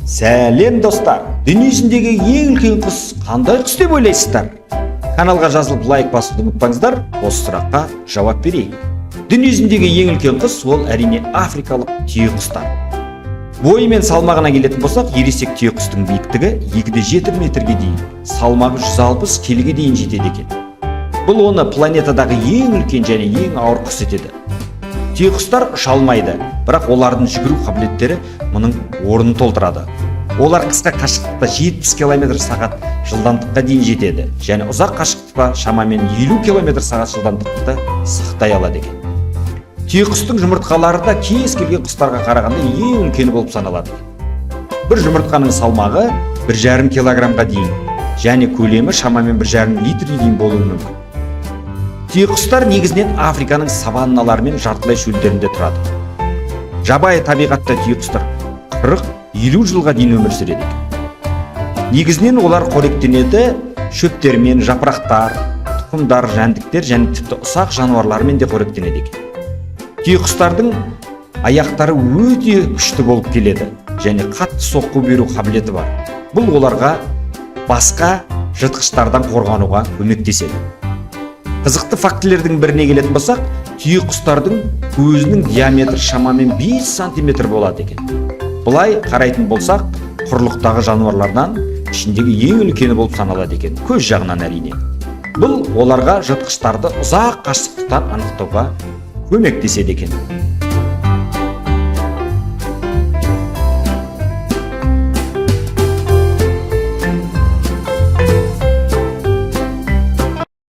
Сәлем достар! Дүние жүзіндегі ең үлкен құс қандай құс деп ойлайсыздар? Каналға жазылып лайк басуды ұмытпаңыздар, осы сұраққа жауап берейік. Дүние жүзіндегі ең үлкен құс ол әрине африкалық түйеқұстар. Бойы мен салмағына келетін болсақ, ересек түйеқұстың биіктігі 2-7 метрге дейін, салмағы 160 келіге дейін жетеді екен. Бұл оны планетадағы ең үлкен және ең ауыр құс етеді. Түйеқұстар ұша алмайды, бірақ олардың жүгіру қабілеттері мұның орнын толтырады. Олар қысқа қашықтықта 70 км/сағат жылдамдыққа дейін жетеді, және ұзақ қашықтықта шамамен 50 км/сағат жылдамдықты сақтай алады екен. Түйеқұстың жұмыртқалары да кез келген құстарға қарағанда ең үлкені болып саналады. Бір жұмыртқаның салмағы 1,5 килограммға дейін, және көлемі шамамен 1,5 литрге дейін болуы мүмкін. Түйеқұстар негізінен Африканың саванналары мен жартылай шөлдерінде тұрады. Жабайы табиғатта түйеқұстар 40-50 жылға дейін өмір сүреді. Негізінен олар қоректенеді шөптермен, жапырақтар, тұқымдар, жәндіктер және тіпті ұсақ жануарлармен де қоректенеді екен. Түйеқұстардың аяқтары өте күшті болып келеді және қатты соққы беру қабілеті бар. Бұл оларға басқа жыртқыштардан қорғануға көмектеседі. Қызықты фактілердің біріне келетін болсақ, түйеқұстардың көзінің диаметрі шамамен 5 см болады екен. Бұлай қарайтын болсақ, құрлықтағы жануарлардан ішіндегі ең үлкені болып саналады екен, көз жағынан әрине. Бұл оларға жыртқыштарды ұзақ қашықтықтан анықтауға көмектеседі екен.